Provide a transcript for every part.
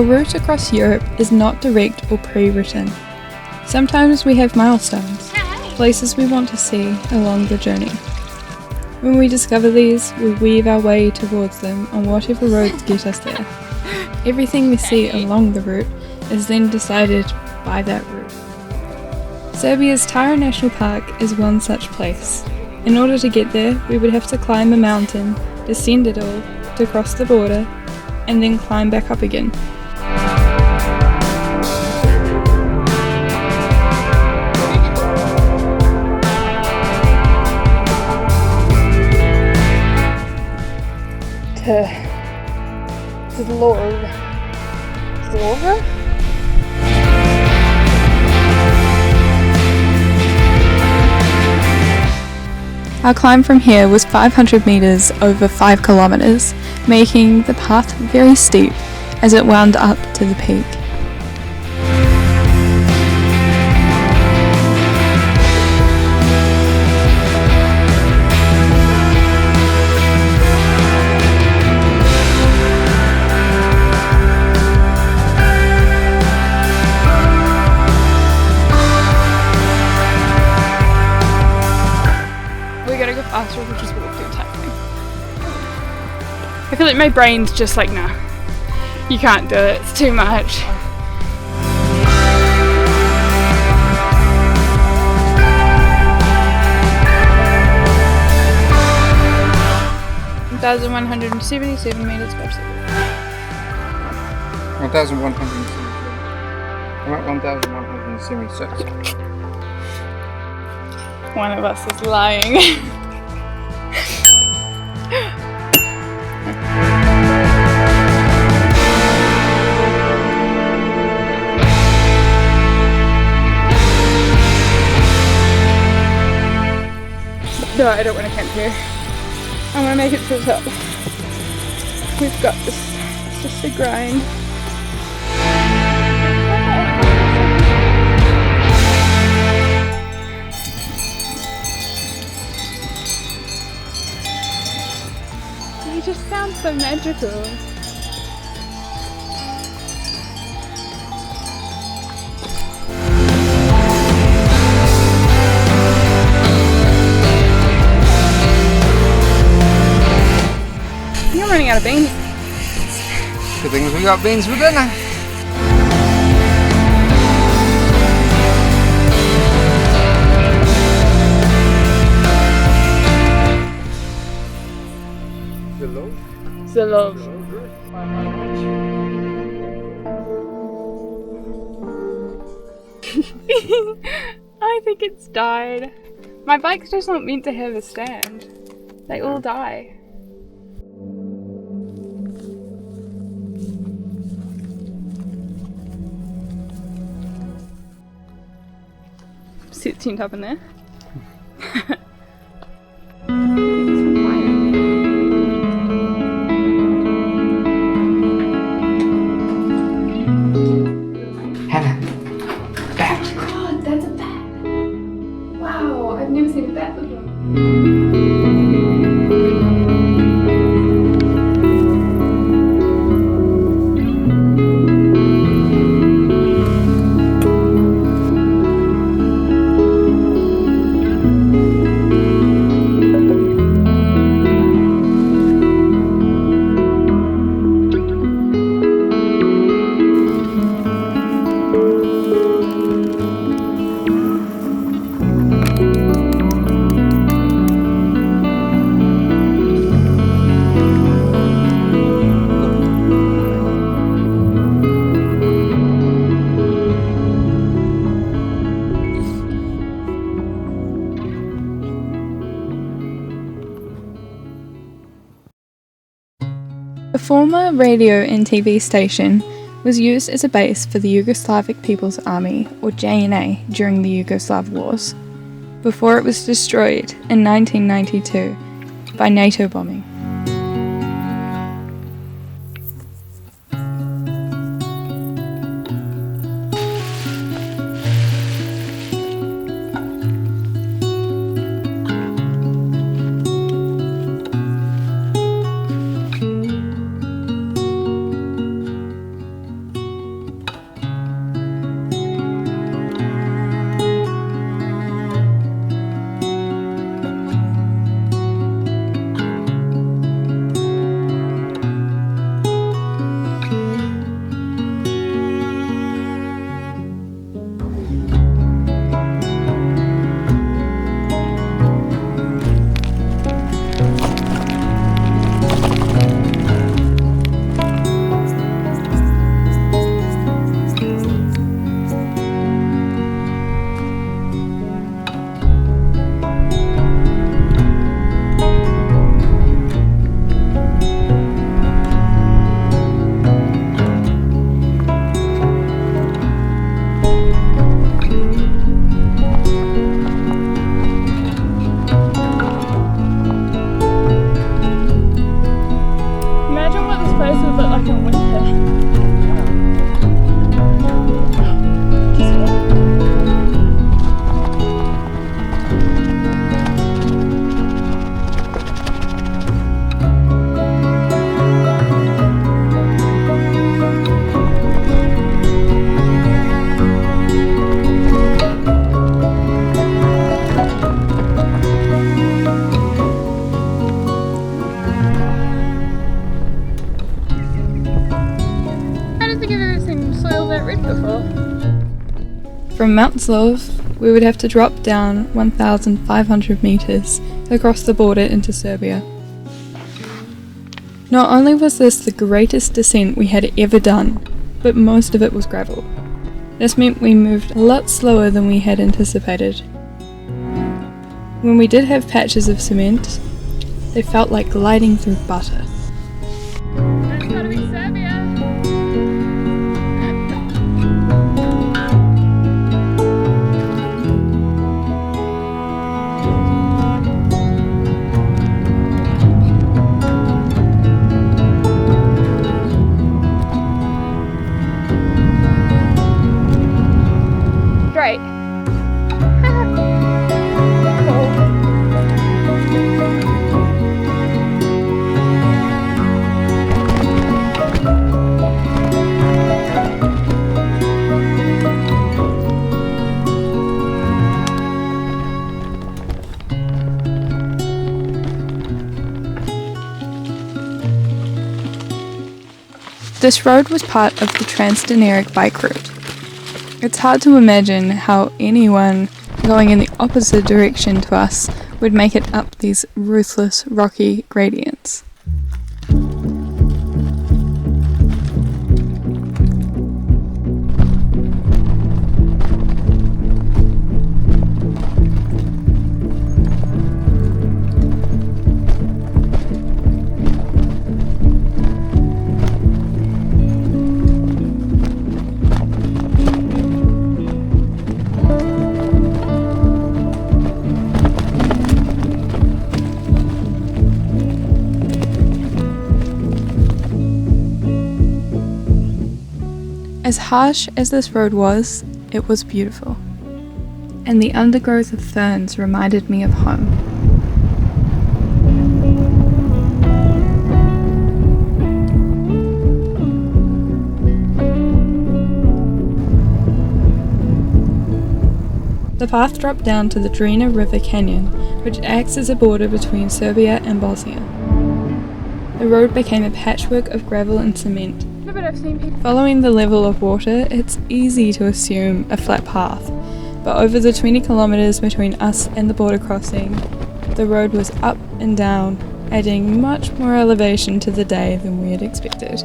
Our route across Europe is not direct or pre-written. Sometimes we have milestones, places we want to see along the journey. When we discover these, we weave our way towards them on whatever roads get us there. Everything we see along the route is then decided by that route. Serbia's Tara National Park is one such place. In order to get there, we would have to climb a mountain, descend it all, to cross the border, and then climb back up again. To Zlórvh. Zlórvh? Our climb from here was 500 metres over 5 kilometres, making the path very steep as it wound up to the peak. Faster, we'll just walk through type thing. I feel like my brain's just like, nah, you can't do it, it's too much. (1,177 meters per second). 1,177. I'm at 1,176. One of us is lying. No, I don't want to camp here. I want to make it to the top. We've got this. It's just a grind. It just sounds so magical. You're running out of beans. Good thing we got beans for dinner. Zlórvh. I think it's died. My bike's just not meant to have a stand. They all die. Set tent up in there. A former radio and TV station was used as a base for the Yugoslavic People's Army, or JNA, during the Yugoslav Wars, before it was destroyed in 1992 by NATO bombing. From Mt Zlórvh, we would have to drop down 1,500 metres across the border into Serbia. Not only was this the greatest descent we had ever done, but most of it was gravel. This meant we moved a lot slower than we had anticipated. When we did have patches of cement, they felt like gliding through butter. There's gotta be Serbia! Right. This road was part of the Trans Dinaric bike route. It's hard to imagine how anyone going in the opposite direction to us would make it up these ruthless rocky gradients. As harsh as this road was, it was beautiful, and the undergrowth of ferns reminded me of home. The path dropped down to the Drina River Canyon, which acts as a border between Serbia and Bosnia. The road became a patchwork of gravel and cement. Following the level of water, it's easy to assume a flat path, but over the 20 kilometers between us and the border crossing, the road was up and down, adding much more elevation to the day than we had expected.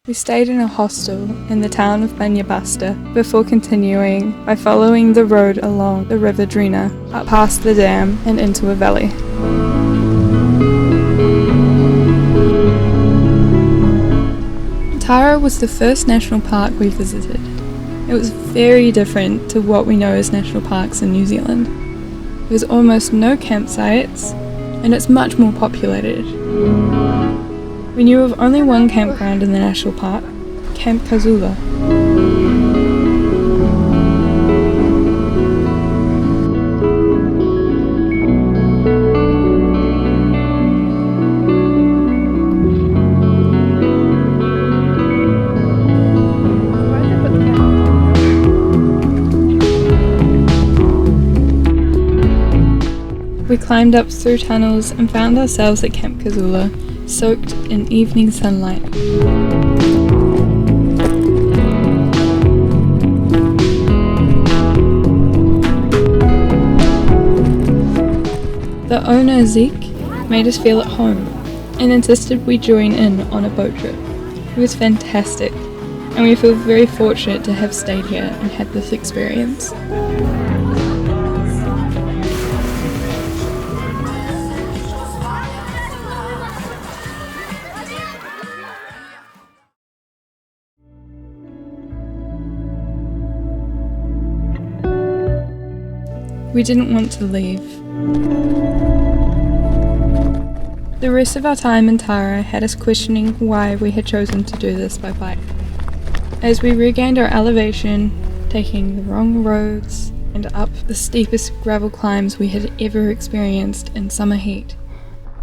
We stayed in a hostel in the town of Banja before continuing by following the road along the river Drina, up past the dam and into a valley. Tara was the first national park we visited. It was very different to what we know as national parks in New Zealand. There's almost no campsites, and it's much more populated. We knew of only one campground in the national park, Camp Kazula. We climbed up through tunnels and found ourselves at Camp Kazula, soaked in evening sunlight. The owner, Zeke, made us feel at home and insisted we join in on a boat trip. It was fantastic, and we feel very fortunate to have stayed here and had this experience. We didn't want to leave. The rest of our time in Tara had us questioning why we had chosen to do this by bike. As we regained our elevation, taking the wrong roads and up the steepest gravel climbs we had ever experienced in summer heat,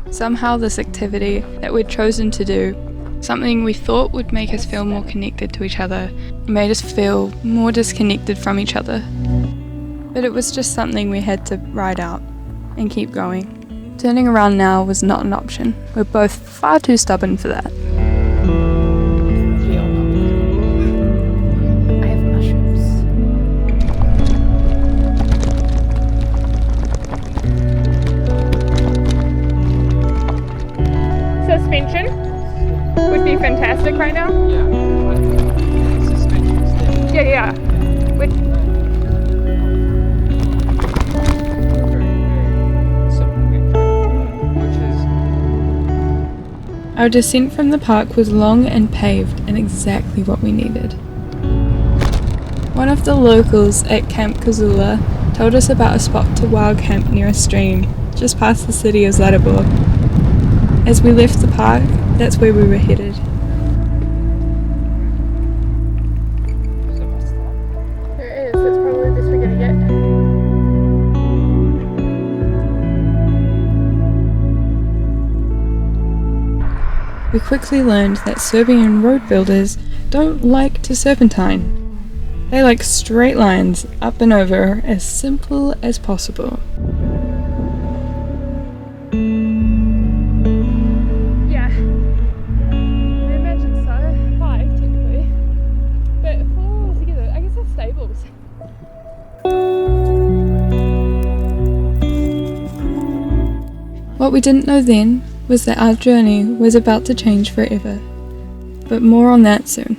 somehow this activity that we'd chosen to do, something we thought would make us feel more connected to each other, made us feel more disconnected from each other. But it was just something we had to ride out and keep going. Turning around now was not an option. We're both far too stubborn for that. I have mushrooms. Suspension would be fantastic right now. Yeah. Suspension stick. Yeah. Our descent from the park was long and paved and exactly what we needed. One of the locals at Camp Kazula told us about a spot to wild camp near a stream just past the city of Zlórvh. As we left the park, that's where we were headed. There it is. That's probably the best we're gonna get. We quickly learned that Serbian road builders don't like to serpentine. They like straight lines up and over as simple as possible. Yeah. I imagine so. 5 technically. But 4 altogether. I guess they're stables. What we didn't know then was that our journey was about to change forever. But more on that soon.